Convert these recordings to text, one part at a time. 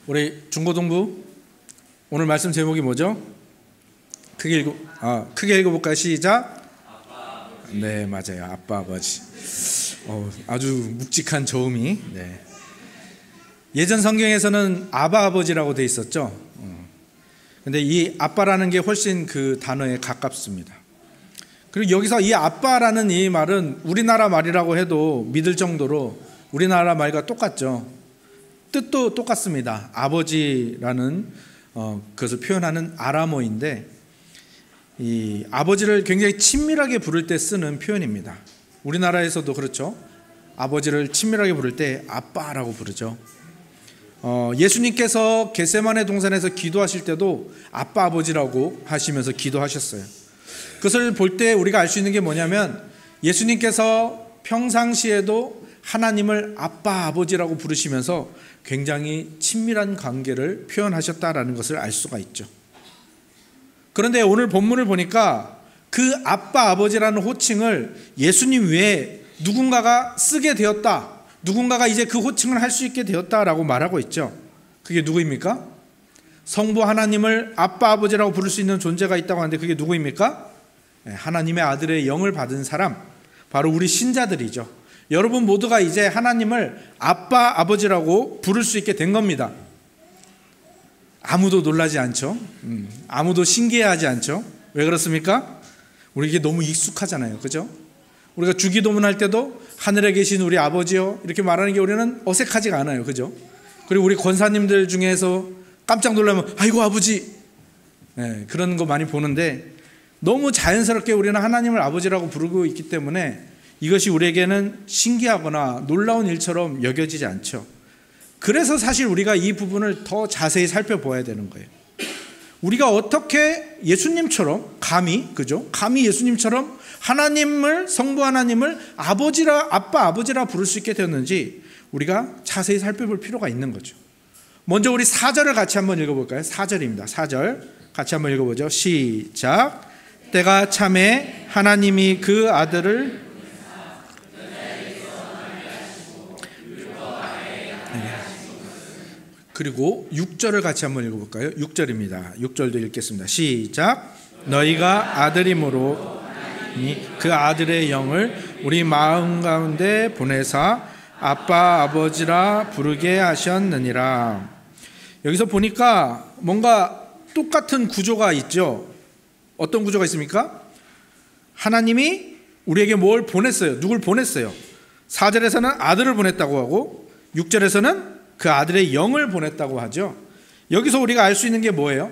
우리 중고등부 오늘 말씀 제목이 뭐죠? 크게 읽어볼까요? 시작. 네, 맞아요. 아빠 아버지. 아주 묵직한 저음이. 네. 예전 성경에서는 아바 아버지라고 돼 있었죠. 근데 이 아빠라는 게 훨씬 그 단어에 가깝습니다. 그리고 여기서 이 아빠라는 이 말은 우리나라 말이라고 해도 믿을 정도로 우리나라 말과 똑같죠. 뜻도 똑같습니다. 아버지라는 그것을 표현하는 아람어인데, 이 아버지를 굉장히 친밀하게 부를 때 쓰는 표현입니다. 우리나라에서도 그렇죠. 아버지를 친밀하게 부를 때 아빠라고 부르죠. 예수님께서 겟세마네 동산에서 기도하실 때도 아빠 아버지라고 하시면서 기도하셨어요. 그것을 볼 때 우리가 알 수 있는 게 뭐냐면, 예수님께서 평상시에도 하나님을 아빠 아버지라고 부르시면서 굉장히 친밀한 관계를 표현하셨다라는 것을 알 수가 있죠. 그런데 오늘 본문을 보니까 그 아빠 아버지라는 호칭을 예수님 외에 누군가가 쓰게 되었다, 누군가가 이제 그 호칭을 할 수 있게 되었다라고 말하고 있죠. 그게 누구입니까? 성부 하나님을 아빠 아버지라고 부를 수 있는 존재가 있다고 하는데 그게 누구입니까? 하나님의 아들의 영을 받은 사람, 바로 우리 신자들이죠. 여러분 모두가 이제 하나님을 아빠 아버지라고 부를 수 있게 된 겁니다. 아무도 놀라지 않죠. 아무도 신기해하지 않죠. 왜 그렇습니까? 우리에게 너무 익숙하잖아요. 그죠? 우리가 주기도문 할 때도 하늘에 계신 우리 아버지요 이렇게 말하는 게 우리는 어색하지가 않아요. 그죠? 그리고 우리 권사님들 중에서 깜짝 놀라면 아이고 아버지, 그런 거 많이 보는데, 너무 자연스럽게 우리는 하나님을 아버지라고 부르고 있기 때문에 이것이 우리에게는 신기하거나 놀라운 일처럼 여겨지지 않죠. 그래서 사실 우리가 이 부분을 더 자세히 살펴봐야 되는 거예요. 우리가 어떻게 예수님처럼 감히 예수님처럼 하나님을, 성부 하나님을 아빠 아버지라 부를 수 있게 되었는지 우리가 자세히 살펴볼 필요가 있는 거죠. 먼저 우리 4절을 같이 한번 읽어볼까요? 4절입니다. 4절 같이 한번 읽어보죠. 시작. 때가 차매 하나님이 그 아들을 그리고 6절을 같이 한번 읽어볼까요? 6절입니다. 6절도 읽겠습니다. 시작. 너희가 아들이므로 그 아들의 영을 우리 마음 가운데 보내사 아빠 아버지라 부르게 하셨느니라. 여기서 보니까 뭔가 똑같은 구조가 있죠. 어떤 구조가 있습니까? 하나님이 우리에게 뭘 보냈어요. 누굴 보냈어요? 4절에서는 아들을 보냈다고 하고 6절에서는 그 아들의 영을 보냈다고 하죠. 여기서 우리가 알 수 있는 게 뭐예요?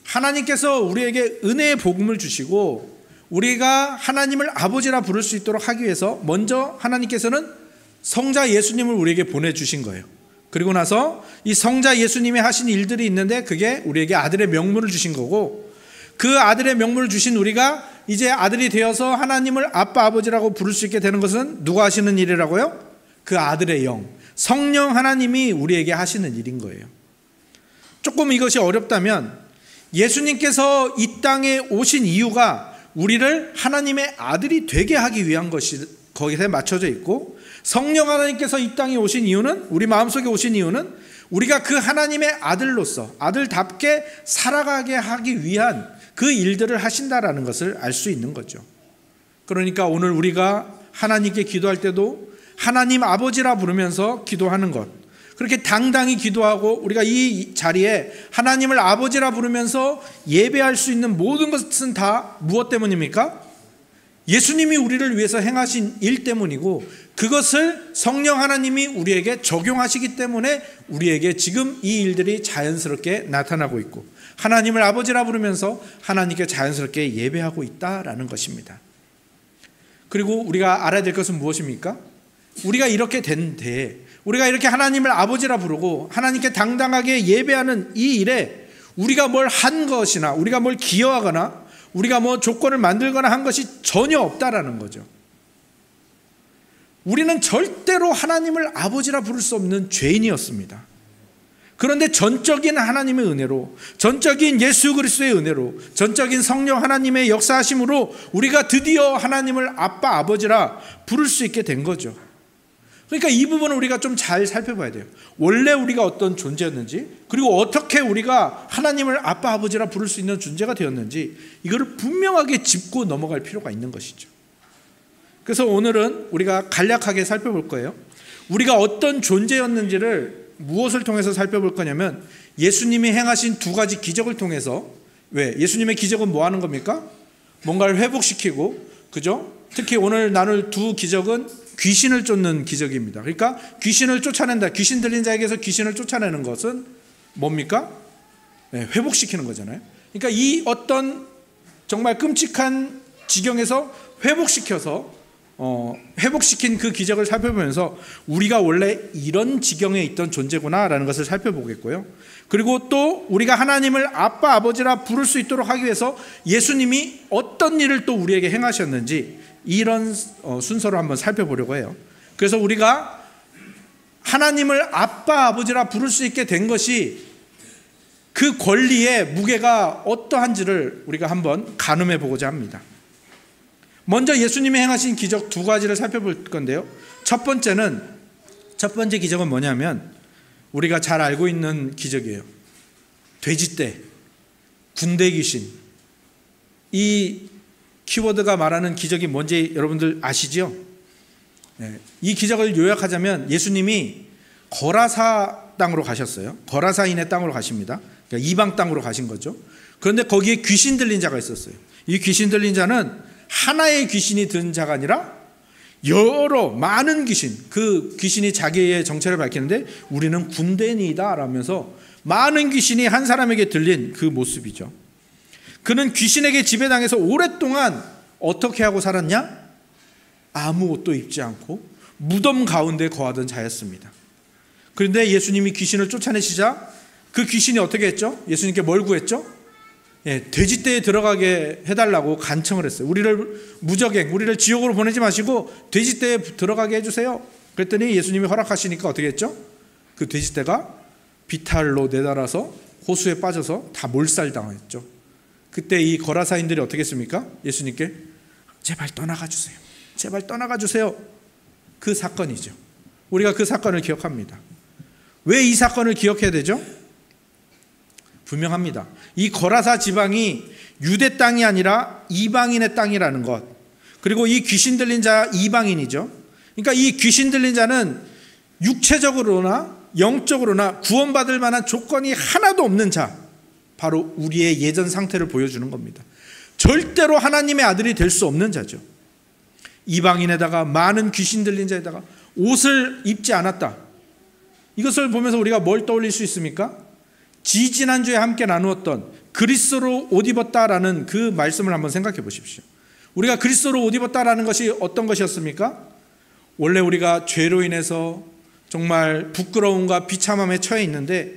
하나님께서 우리에게 은혜의 복음을 주시고 우리가 하나님을 아버지라 부를 수 있도록 하기 위해서 먼저 하나님께서는 성자 예수님을 우리에게 보내주신 거예요. 그리고 나서 이 성자 예수님이 하신 일들이 있는데 그게 우리에게 아들의 명분을 주신 거고, 그 아들의 명분을 주신 우리가 이제 아들이 되어서 하나님을 아빠 아버지라고 부를 수 있게 되는 것은 누가 하시는 일이라고요? 그 아들의 영, 성령 하나님이 우리에게 하시는 일인 거예요. 조금 이것이 어렵다면 예수님께서 이 땅에 오신 이유가 우리를 하나님의 아들이 되게 하기 위한 것이 거기에 맞춰져 있고, 성령 하나님께서 이 땅에 오신 이유는, 우리 마음속에 오신 이유는 우리가 그 하나님의 아들로서 아들답게 살아가게 하기 위한 그 일들을 하신다라는 것을 알 수 있는 거죠. 그러니까 오늘 우리가 하나님께 기도할 때도 하나님 아버지라 부르면서 기도하는 것, 그렇게 당당히 기도하고 우리가 이 자리에 하나님을 아버지라 부르면서 예배할 수 있는 모든 것은 다 무엇 때문입니까? 예수님이 우리를 위해서 행하신 일 때문이고, 그것을 성령 하나님이 우리에게 적용하시기 때문에 우리에게 지금 이 일들이 자연스럽게 나타나고 있고, 하나님을 아버지라 부르면서 하나님께 자연스럽게 예배하고 있다라는 것입니다. 그리고 우리가 알아야 될 것은 무엇입니까? 우리가 이렇게 된데, 우리가 이렇게 하나님을 아버지라 부르고 하나님께 당당하게 예배하는 이 일에 우리가 뭘 한 것이나 우리가 뭘 기여하거나 우리가 뭐 조건을 만들거나 한 것이 전혀 없다라는 거죠. 우리는 절대로 하나님을 아버지라 부를 수 없는 죄인이었습니다. 그런데 전적인 하나님의 은혜로, 전적인 예수 그리스도의 은혜로, 전적인 성령 하나님의 역사하심으로 우리가 드디어 하나님을 아빠 아버지라 부를 수 있게 된 거죠. 그러니까 이 부분을 우리가 좀 잘 살펴봐야 돼요. 원래 우리가 어떤 존재였는지, 그리고 어떻게 우리가 하나님을 아빠 아버지라 부를 수 있는 존재가 되었는지, 이거를 분명하게 짚고 넘어갈 필요가 있는 것이죠. 그래서 오늘은 우리가 간략하게 살펴볼 거예요. 우리가 어떤 존재였는지를 무엇을 통해서 살펴볼 거냐면, 예수님이 행하신 두 가지 기적을 통해서. 왜? 예수님의 기적은 뭐 하는 겁니까? 뭔가를 회복시키고, 그죠? 특히 오늘 나눌 두 기적은 귀신을 쫓는 기적입니다. 그러니까 귀신을 쫓아낸다. 귀신 들린 자에게서 귀신을 쫓아내는 것은 뭡니까? 네, 회복시키는 거잖아요. 그러니까 이 어떤 정말 끔찍한 지경에서 회복시킨 그 기적을 살펴보면서 우리가 원래 이런 지경에 있던 존재구나라는 것을 살펴보겠고요. 그리고 또 우리가 하나님을 아빠 아버지라 부를 수 있도록 하기 위해서 예수님이 어떤 일을 또 우리에게 행하셨는지, 이런 순서로 한번 살펴보려고 해요. 그래서 우리가 하나님을 아빠 아버지라 부를 수 있게 된 것이, 그 권리의 무게가 어떠한지를 우리가 한번 가늠해 보고자 합니다. 먼저 예수님이 행하신 기적 두 가지를 살펴볼 건데요. 첫 번째 기적은 뭐냐면 우리가 잘 알고 있는 기적이에요. 돼지떼, 군대 귀신. 이 키워드가 말하는 기적이 뭔지 여러분들 아시죠? 네. 이 기적을 요약하자면 예수님이 거라사 땅으로 가셨어요. 거라사인의 땅으로 가십니다. 그러니까 이방 땅으로 가신 거죠. 그런데 거기에 귀신 들린 자가 있었어요. 이 귀신 들린 자는 하나의 귀신이 든 자가 아니라 많은 귀신, 그 귀신이 자기의 정체를 밝히는데 우리는 군대인이다 라면서 많은 귀신이 한 사람에게 들린 그 모습이죠. 그는 귀신에게 지배당해서 오랫동안 어떻게 하고 살았냐? 아무 옷도 입지 않고 무덤 가운데 거하던 자였습니다. 그런데 예수님이 귀신을 쫓아내시자 그 귀신이 어떻게 했죠? 예수님께 뭘 구했죠? 돼지떼에 들어가게 해달라고 간청을 했어요. 우리를 지옥으로 보내지 마시고 돼지떼에 들어가게 해주세요. 그랬더니 예수님이 허락하시니까 어떻게 했죠? 그 돼지떼가 비탈로 내달아서 호수에 빠져서 다 몰살당했죠. 그때 이 거라사인들이 어떻게 했습니까? 예수님께 제발 떠나가 주세요. 제발 떠나가 주세요. 그 사건이죠. 우리가 그 사건을 기억합니다. 왜 이 사건을 기억해야 되죠? 분명합니다. 이 거라사 지방이 유대 땅이 아니라 이방인의 땅이라는 것, 그리고 이 귀신 들린 자 이방인이죠. 그러니까 이 귀신 들린 자는 육체적으로나 영적으로나 구원받을 만한 조건이 하나도 없는 자, 바로 우리의 예전 상태를 보여주는 겁니다. 절대로 하나님의 아들이 될 수 없는 자죠. 이방인에다가 많은 귀신 들린 자에다가 옷을 입지 않았다. 이것을 보면서 우리가 뭘 떠올릴 수 있습니까? 지지난주에 함께 나누었던 그리스도로 옷 입었다라는 그 말씀을 한번 생각해 보십시오. 우리가 그리스도로 옷 입었다라는 것이 어떤 것이었습니까? 원래 우리가 죄로 인해서 정말 부끄러움과 비참함에 처해 있는데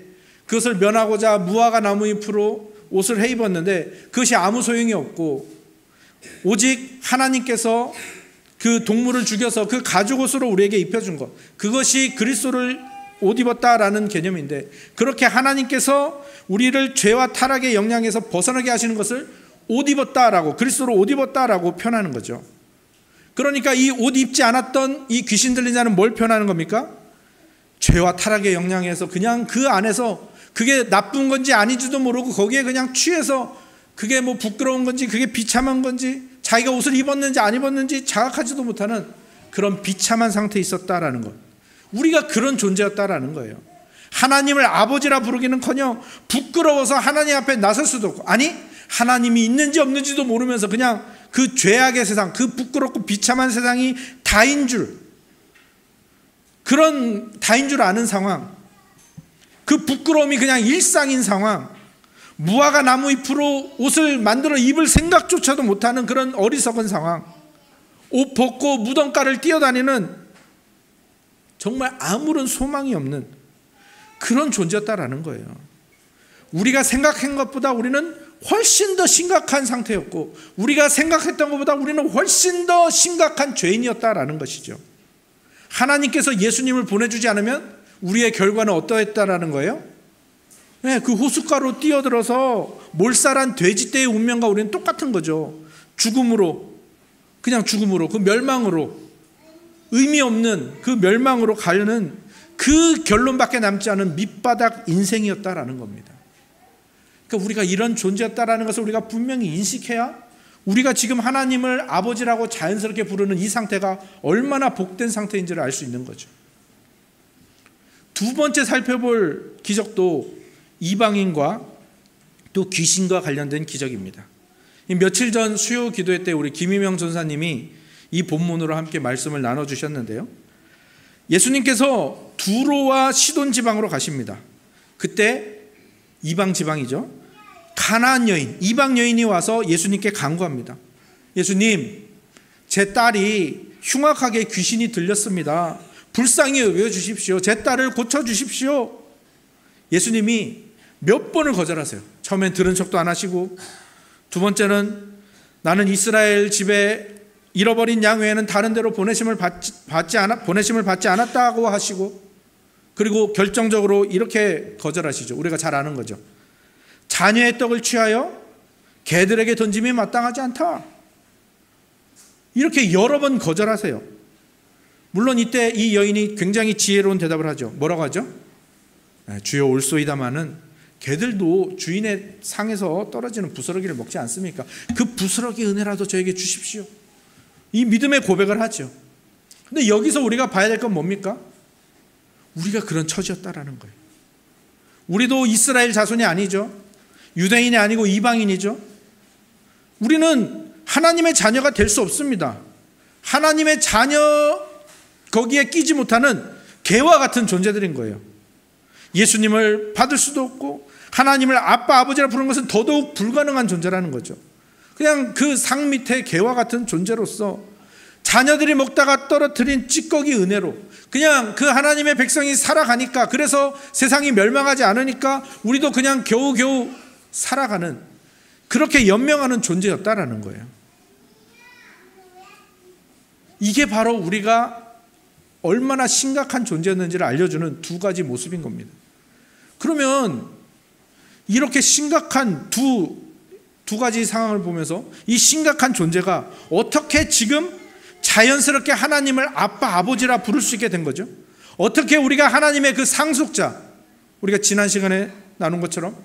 그것을 면하고자 무화과 나무 잎으로 옷을 해 입었는데 그것이 아무 소용이 없고, 오직 하나님께서 그 동물을 죽여서 그 가죽 옷으로 우리에게 입혀준 것, 그것이 그리스도를 옷 입었다라는 개념인데, 그렇게 하나님께서 우리를 죄와 타락의 영향에서 벗어나게 하시는 것을 옷 입었다라고, 그리스도로 옷 입었다라고 표현하는 거죠. 그러니까 이 옷 입지 않았던 이 귀신 들린 자는 뭘 표현하는 겁니까? 죄와 타락의 영향에서 그냥 그 안에서 그게 나쁜 건지 아닌지도 모르고 거기에 그냥 취해서 그게 뭐 부끄러운 건지 그게 비참한 건지 자기가 옷을 입었는지 안 입었는지 자각하지도 못하는 그런 비참한 상태에 있었다라는 것. 우리가 그런 존재였다라는 거예요. 하나님을 아버지라 부르기는커녕 부끄러워서 하나님 앞에 나설 수도 없고, 아니 하나님이 있는지 없는지도 모르면서 그냥 그 죄악의 세상, 그 부끄럽고 비참한 세상이 다인 줄, 그런 다인 줄 아는 상황, 그 부끄러움이 그냥 일상인 상황, 무화과 나무 잎으로 옷을 만들어 입을 생각조차도 못하는 그런 어리석은 상황, 옷 벗고 무덤가를 뛰어다니는 정말 아무런 소망이 없는 그런 존재였다라는 거예요. 우리가 생각한 것보다 우리는 훨씬 더 심각한 상태였고, 우리가 생각했던 것보다 우리는 훨씬 더 심각한 죄인이었다라는 것이죠. 하나님께서 예수님을 보내주지 않으면 우리의 결과는 어떠했다라는 거예요? 네, 그 호숫가로 뛰어들어서 몰살한 돼지떼의 운명과 우리는 똑같은 거죠. 죽음으로, 그냥 죽음으로, 그 멸망으로. 의미 없는 그 멸망으로 가려는 그 결론밖에 남지 않은 밑바닥 인생이었다라는 겁니다. 그러니까 우리가 이런 존재였다라는 것을 우리가 분명히 인식해야 우리가 지금 하나님을 아버지라고 자연스럽게 부르는 이 상태가 얼마나 복된 상태인지를 알 수 있는 거죠. 두 번째 살펴볼 기적도 이방인과 또 귀신과 관련된 기적입니다. 며칠 전 수요 기도회 때 우리 김희명 전사님이 이 본문으로 함께 말씀을 나눠주셨는데요. 예수님께서 두로와 시돈 지방으로 가십니다. 그때 이방 지방이죠. 가나안 여인, 이방 여인이 와서 예수님께 간구합니다. 예수님, 제 딸이 흉악하게 귀신이 들렸습니다. 불쌍히 여겨주십시오. 제 딸을 고쳐주십시오. 예수님이 몇 번을 거절하세요. 처음엔 들은 척도 안 하시고, 두 번째는 나는 이스라엘 집에 잃어버린 양 외에는 다른 데로 보내심을 받지 않았다고 하시고, 그리고 결정적으로 이렇게 거절하시죠. 우리가 잘 아는 거죠. 자녀의 떡을 취하여 개들에게 던짐이 마땅하지 않다. 이렇게 여러 번 거절하세요. 물론 이때 이 여인이 굉장히 지혜로운 대답을 하죠. 뭐라고 하죠? 주여 올소이다마는 개들도 주인의 상에서 떨어지는 부스러기를 먹지 않습니까? 그 부스러기 은혜라도 저에게 주십시오. 이 믿음의 고백을 하죠. 근데 여기서 우리가 봐야 될 건 뭡니까? 우리가 그런 처지였다라는 거예요. 우리도 이스라엘 자손이 아니죠. 유대인이 아니고 이방인이죠. 우리는 하나님의 자녀가 될 수 없습니다. 하나님의 자녀 거기에 끼지 못하는 개와 같은 존재들인 거예요. 예수님을 받을 수도 없고 하나님을 아빠 아버지라 부르는 것은 더더욱 불가능한 존재라는 거죠. 그냥 그 상 밑에 개와 같은 존재로서 자녀들이 먹다가 떨어뜨린 찌꺼기 은혜로 그냥 그 하나님의 백성이 살아가니까, 그래서 세상이 멸망하지 않으니까 우리도 그냥 겨우겨우 살아가는, 그렇게 연명하는 존재였다라는 거예요. 이게 바로 우리가 얼마나 심각한 존재였는지를 알려주는 두 가지 모습인 겁니다. 그러면 이렇게 심각한 두 가지 상황을 보면서 이 심각한 존재가 어떻게 지금 자연스럽게 하나님을 아빠 아버지라 부를 수 있게 된 거죠? 어떻게 우리가 하나님의 그 상속자, 우리가 지난 시간에 나눈 것처럼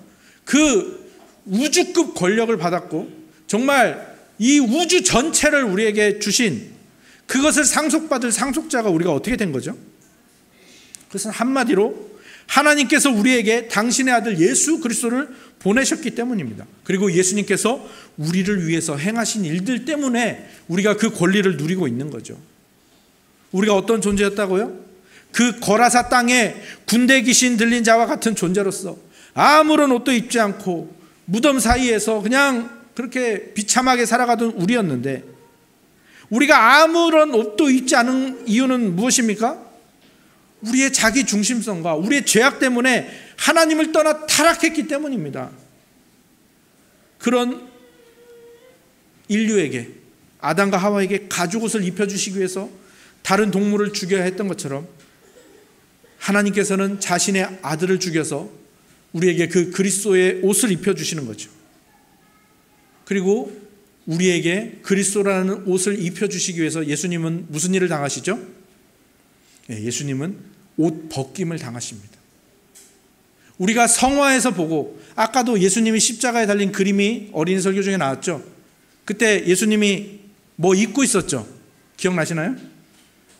그 우주급 권력을 받았고 정말 이 우주 전체를 우리에게 주신 그것을 상속받을 상속자가 우리가 어떻게 된 거죠? 그것은 한마디로 하나님께서 우리에게 당신의 아들 예수 그리스도를 보내셨기 때문입니다. 그리고 예수님께서 우리를 위해서 행하신 일들 때문에 우리가 그 권리를 누리고 있는 거죠. 우리가 어떤 존재였다고요? 그 거라사 땅에 군대 귀신 들린 자와 같은 존재로서 아무런 옷도 입지 않고 무덤 사이에서 그냥 그렇게 비참하게 살아가던 우리였는데, 우리가 아무런 옷도 입지 않은 이유는 무엇입니까? 우리의 자기 중심성과 우리의 죄악 때문에 하나님을 떠나 타락했기 때문입니다. 그런 인류에게, 아담과 하와에게 가죽옷을 입혀주시기 위해서 다른 동물을 죽여야 했던 것처럼 하나님께서는 자신의 아들을 죽여서 우리에게 그 그리스도의 옷을 입혀주시는 거죠. 그리고 우리에게 그리스도라는 옷을 입혀주시기 위해서 예수님은 무슨 일을 당하시죠? 예수님은 옷 벗김을 당하십니다. 우리가 성화에서 보고, 아까도 예수님이 십자가에 달린 그림이 어린이 설교 중에 나왔죠. 그때 예수님이 뭐 입고 있었죠? 기억나시나요?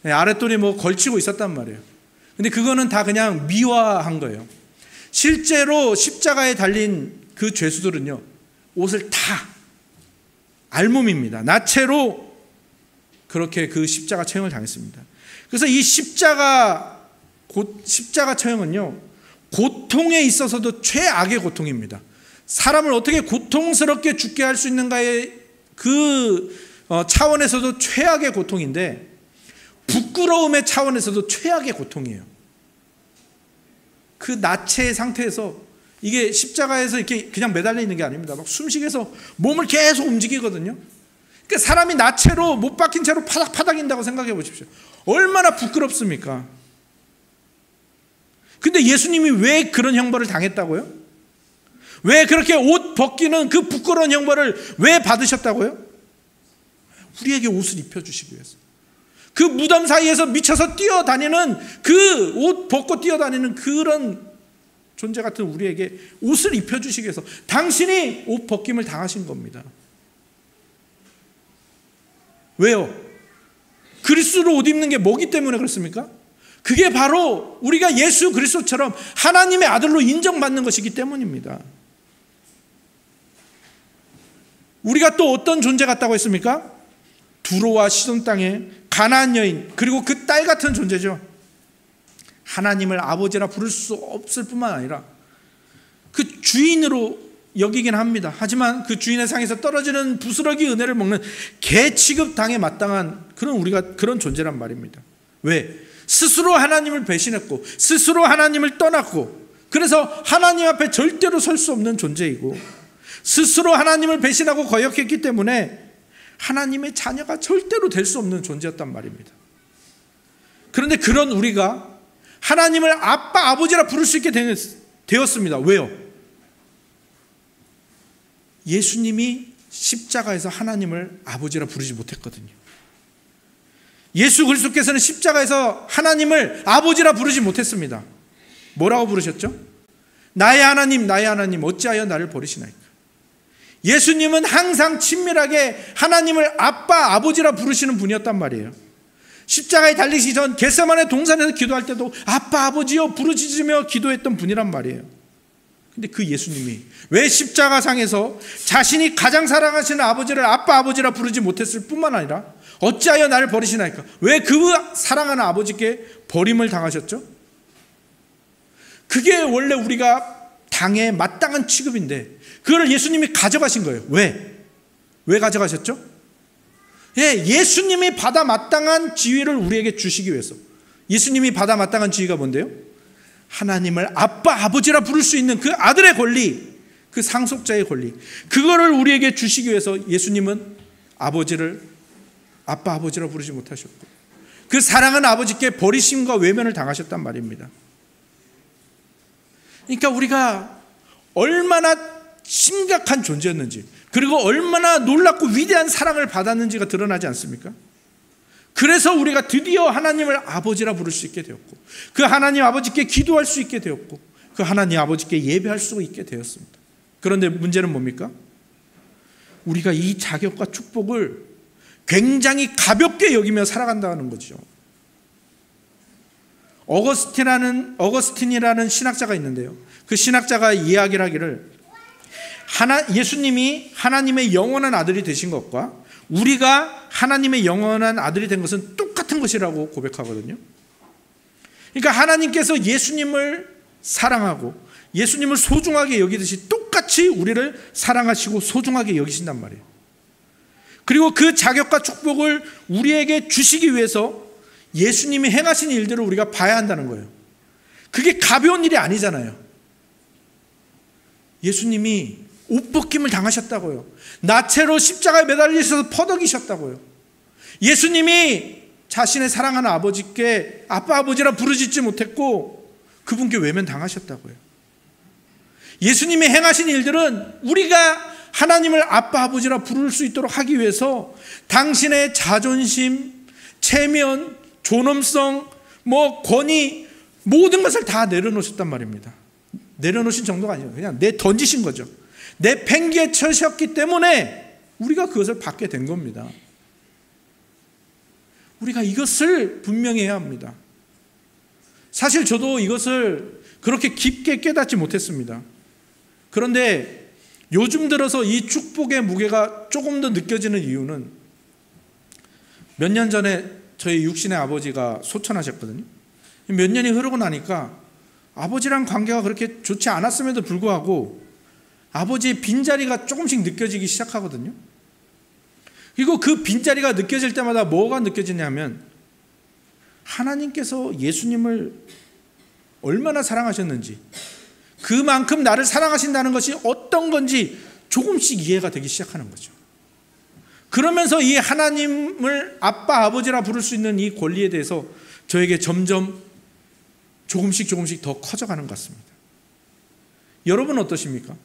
아랫돌이 뭐 걸치고 있었단 말이에요. 근데 그거는 다 그냥 미화한 거예요. 실제로 십자가에 달린 그 죄수들은요, 옷을 다 알몸입니다. 나체로 그렇게 그 십자가 처형을 당했습니다. 그래서 이 십자가 처형은요, 고통에 있어서도 최악의 고통입니다. 사람을 어떻게 고통스럽게 죽게 할 수 있는가의 그 차원에서도 최악의 고통인데, 부끄러움의 차원에서도 최악의 고통이에요. 그 나체의 상태에서, 이게 십자가에서 이렇게 그냥 매달려 있는 게 아닙니다. 막 숨쉬게서 몸을 계속 움직이거든요. 그러니까 사람이 나체로 못 박힌 채로 파닥파닥인다고 생각해 보십시오. 얼마나 부끄럽습니까? 근데 예수님이 왜 그런 형벌을 당했다고요? 왜 그렇게 옷 벗기는 그 부끄러운 형벌을 왜 받으셨다고요? 우리에게 옷을 입혀주시기 위해서. 그 무덤 사이에서 미쳐서 뛰어다니는, 그 옷 벗고 뛰어다니는 그런 존재 같은 우리에게 옷을 입혀주시기 위해서 당신이 옷 벗김을 당하신 겁니다. 왜요? 그리스도로 옷 입는 게 뭐기 때문에 그렇습니까? 그게 바로 우리가 예수 그리스도처럼 하나님의 아들로 인정받는 것이기 때문입니다. 우리가 또 어떤 존재 같다고 했습니까? 두로와 시돈 땅에 가나안 여인, 그리고 그 딸 같은 존재죠. 하나님을 아버지라 부를 수 없을 뿐만 아니라 그 주인으로 여기긴 합니다. 하지만 그 주인의 상에서 떨어지는 부스러기 은혜를 먹는 개 취급당에 마땅한 우리가 그런 존재란 말입니다. 왜? 스스로 하나님을 배신했고 스스로 하나님을 떠났고, 그래서 하나님 앞에 절대로 설 수 없는 존재이고, 스스로 하나님을 배신하고 거역했기 때문에 하나님의 자녀가 절대로 될 수 없는 존재였단 말입니다. 그런데 그런 우리가 하나님을 아빠, 아버지라 부를 수 있게 되었습니다. 왜요? 예수님이 십자가에서 하나님을 아버지라 부르지 못했거든요. 예수 그리스도께서는 십자가에서 하나님을 아버지라 부르지 못했습니다. 뭐라고 부르셨죠? 나의 하나님, 나의 하나님, 어찌하여 나를 버리시나이까. 예수님은 항상 친밀하게 하나님을 아빠, 아버지라 부르시는 분이었단 말이에요. 십자가에 달리시기 전 겟세마네 동산에서 기도할 때도 아빠, 아버지여 부르짖으며 기도했던 분이란 말이에요. 근데 그 예수님이 왜 십자가상에서 자신이 가장 사랑하시는 아버지를 아빠, 아버지라 부르지 못했을 뿐만 아니라 어찌하여 나를 버리시나이까? 왜 그 사랑하는 아버지께 버림을 당하셨죠? 그게 원래 우리가 당해 마땅한 취급인데 그걸 예수님이 가져가신 거예요. 왜 가져가셨죠? 예수님이 받아 마땅한 지위를 우리에게 주시기 위해서. 예수님이 받아 마땅한 지위가 뭔데요? 하나님을 아빠, 아버지라 부를 수 있는 그 아들의 권리, 그 상속자의 권리, 그거를 우리에게 주시기 위해서 예수님은 아버지를 아빠, 아버지라 부르지 못하셨고 그 사랑하는 아버지께 버리심과 외면을 당하셨단 말입니다. 그러니까 우리가 얼마나 심각한 존재였는지, 그리고 얼마나 놀랍고 위대한 사랑을 받았는지가 드러나지 않습니까? 그래서 우리가 드디어 하나님을 아버지라 부를 수 있게 되었고, 그 하나님 아버지께 기도할 수 있게 되었고, 그 하나님 아버지께 예배할 수 있게 되었습니다. 그런데 문제는 뭡니까? 우리가 이 자격과 축복을 굉장히 가볍게 여기며 살아간다는 거죠. 어거스틴이라는 신학자가 있는데요, 그 신학자가 이야기를 하기를 예수님이 하나님의 영원한 아들이 되신 것과 우리가 하나님의 영원한 아들이 된 것은 똑같은 것이라고 고백하거든요. 그러니까 하나님께서 예수님을 사랑하고 예수님을 소중하게 여기듯이 똑같이 우리를 사랑하시고 소중하게 여기신단 말이에요. 그리고 그 자격과 축복을 우리에게 주시기 위해서 예수님이 행하신 일들을 우리가 봐야 한다는 거예요. 그게 가벼운 일이 아니잖아요. 예수님이 옷벗김을 당하셨다고요. 나체로 십자가에 매달리셔서 퍼덕이셨다고요. 예수님이 자신의 사랑하는 아버지께 아빠, 아버지라 부르짖지 못했고 그분께 외면 당하셨다고요. 예수님이 행하신 일들은 우리가 하나님을 아빠, 아버지라 부를 수 있도록 하기 위해서 당신의 자존심, 체면, 존엄성, 권위, 모든 것을 다 내려놓으셨단 말입니다. 내려놓으신 정도가 아니에요. 그냥 던지신 거죠. 내팽개쳐셨기 때문에 우리가 그것을 받게 된 겁니다. 우리가 이것을 분명히 해야 합니다. 사실 저도 이것을 그렇게 깊게 깨닫지 못했습니다. 그런데 요즘 들어서 이 축복의 무게가 조금 더 느껴지는 이유는 몇 년 전에 저희 육신의 아버지가 소천하셨거든요. 몇 년이 흐르고 나니까 아버지랑 관계가 그렇게 좋지 않았음에도 불구하고 아버지의 빈자리가 조금씩 느껴지기 시작하거든요. 그리고 그 빈자리가 느껴질 때마다 뭐가 느껴지냐면 하나님께서 예수님을 얼마나 사랑하셨는지, 그만큼 나를 사랑하신다는 것이 어떤 건지 조금씩 이해가 되기 시작하는 거죠. 그러면서 이 하나님을 아빠, 아버지라 부를 수 있는 이 권리에 대해서 저에게 점점 조금씩 더 커져가는 것 같습니다. 여러분 어떠십니까?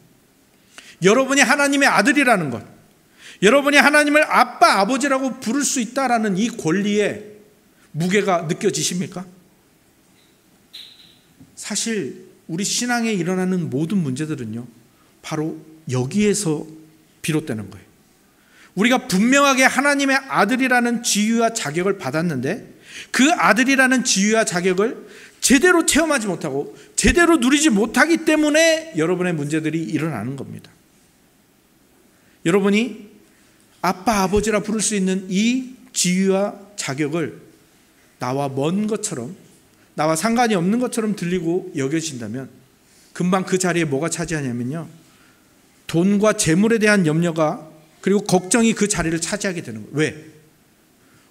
여러분이 하나님의 아들이라는 것, 여러분이 하나님을 아빠, 아버지라고 부를 수 있다라는 이 권리에 무게가 느껴지십니까? 사실 우리 신앙에 일어나는 모든 문제들은요, 바로 여기에서 비롯되는 거예요. 우리가 분명하게 하나님의 아들이라는 지위와 자격을 받았는데 그 아들이라는 지위와 자격을 제대로 체험하지 못하고 제대로 누리지 못하기 때문에 여러분의 문제들이 일어나는 겁니다. 여러분이 아빠, 아버지라 부를 수 있는 이 지위와 자격을 나와 먼 것처럼, 나와 상관이 없는 것처럼 들리고 여겨진다면 금방 그 자리에 뭐가 차지하냐면요, 돈과 재물에 대한 염려가, 그리고 걱정이 그 자리를 차지하게 되는 거예요. 왜?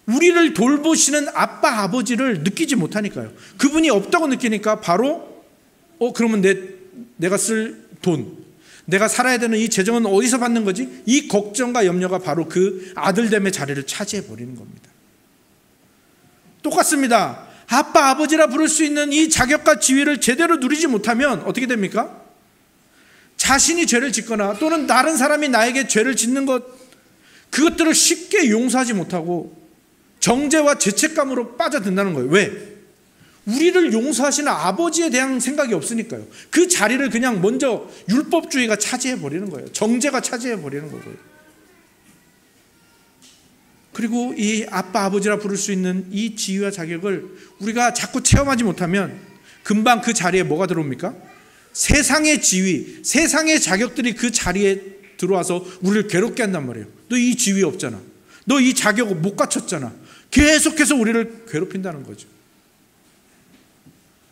우리를 돌보시는 아빠, 아버지를 느끼지 못하니까요. 그분이 없다고 느끼니까 바로 그러면 내가 쓸 돈, 내가 살아야 되는 이 재정은 어디서 받는 거지? 이 걱정과 염려가 바로 그 아들됨의 자리를 차지해 버리는 겁니다. 똑같습니다. 아빠, 아버지라 부를 수 있는 이 자격과 지위를 제대로 누리지 못하면 어떻게 됩니까? 자신이 죄를 짓거나 또는 다른 사람이 나에게 죄를 짓는 것, 그것들을 쉽게 용서하지 못하고 정죄와 죄책감으로 빠져든다는 거예요. 왜? 우리를 용서하시는 아버지에 대한 생각이 없으니까요. 그 자리를 그냥 먼저 율법주의가 차지해 버리는 거예요. 정죄가 차지해 버리는 거고요. 그리고 이 아빠, 아버지라 부를 수 있는 이 지위와 자격을 우리가 자꾸 체험하지 못하면 금방 그 자리에 뭐가 들어옵니까? 세상의 지위, 세상의 자격들이 그 자리에 들어와서 우리를 괴롭게 한단 말이에요. 너 이 지위 없잖아. 너 이 자격 못 갖췄잖아. 계속해서 우리를 괴롭힌다는 거죠.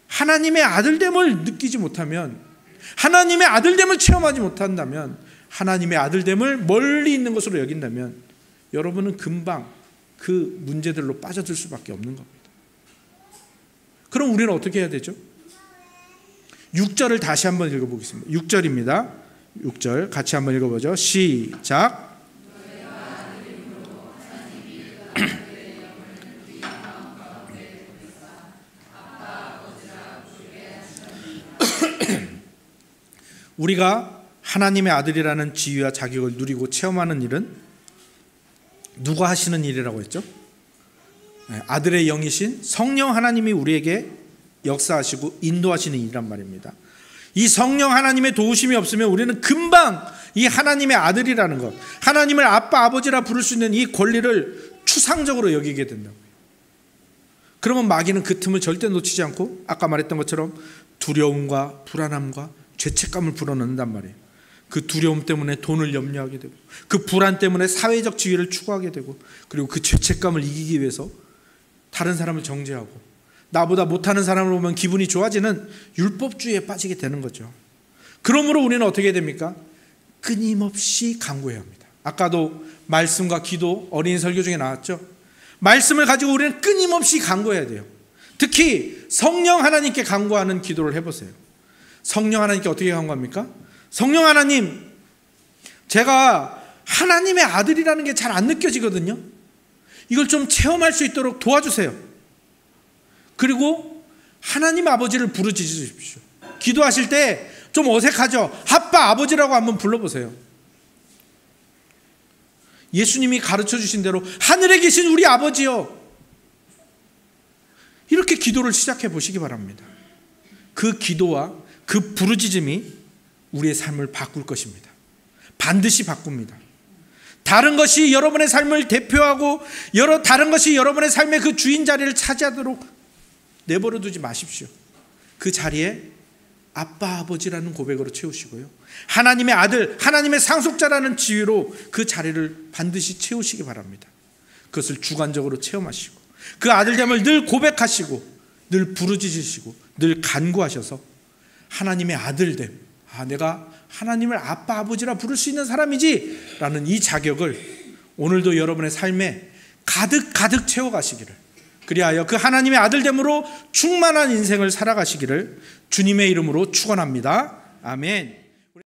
하나님의 아들됨을 느끼지 못하면, 하나님의 아들됨을 체험하지 못한다면, 하나님의 아들됨을 멀리 있는 것으로 여긴다면 여러분은 금방 그 문제들로 빠져들 수밖에 없는 겁니다. 그럼 우리는 어떻게 해야 되죠? 6절을 다시 한번 읽어보겠습니다. 6절입니다. 6절 같이 한번 읽어보죠. 시작. 우리가 하나님의 아들이라는 지위와 자격을 누리고 체험하는 일은 누가 하시는 일이라고 했죠? 아들의 영이신 성령 하나님이 우리에게 역사하시고 인도하시는 일이란 말입니다. 이 성령 하나님의 도우심이 없으면 우리는 금방 이 하나님의 아들이라는 것, 하나님을 아빠, 아버지라 부를 수 있는 이 권리를 추상적으로 여기게 된다고요. 그러면 마귀는 그 틈을 절대 놓치지 않고 아까 말했던 것처럼 두려움과 불안함과 죄책감을 불어넣는단 말이에요. 그 두려움 때문에 돈을 염려하게 되고, 그 불안 때문에 사회적 지위를 추구하게 되고, 그리고 그 죄책감을 이기기 위해서 다른 사람을 정죄하고 나보다 못하는 사람을 보면 기분이 좋아지는 율법주의에 빠지게 되는 거죠. 그러므로 우리는 어떻게 됩니까? 끊임없이 간구해야 합니다. 아까도 말씀과 기도, 어린이 설교 중에 나왔죠. 말씀을 가지고 우리는 끊임없이 간구해야 돼요. 특히 성령 하나님께 간구하는 기도를 해보세요. 성령 하나님께 어떻게 간구합니까? 성령 하나님, 제가 하나님의 아들이라는 게 잘 안 느껴지거든요. 이걸 좀 체험할 수 있도록 도와주세요. 그리고 하나님 아버지를 부르짖으십시오. 기도하실 때 좀 어색하죠? 아빠, 아버지라고 한번 불러보세요. 예수님이 가르쳐 주신 대로 하늘에 계신 우리 아버지요, 이렇게 기도를 시작해 보시기 바랍니다. 그 기도와 그 부르짖음이 우리의 삶을 바꿀 것입니다. 반드시 바꿉니다. 다른 것이 여러분의 삶을 대표하고 다른 것이 여러분의 삶의 그 주인 자리를 차지하도록 내버려 두지 마십시오. 그 자리에 아빠, 아버지라는 고백으로 채우시고요, 하나님의 아들, 하나님의 상속자라는 지위로 그 자리를 반드시 채우시기 바랍니다. 그것을 주관적으로 체험하시고 그 아들됨을 늘 고백하시고 늘 부르짖으시고 늘 간구하셔서 하나님의 아들됨, 내가 하나님을 아빠, 아버지라 부를 수 있는 사람이지 라는 이 자격을 오늘도 여러분의 삶에 가득 채워가시기를, 그리하여 그 하나님의 아들됨으로 충만한 인생을 살아가시기를 주님의 이름으로 축원합니다. 아멘.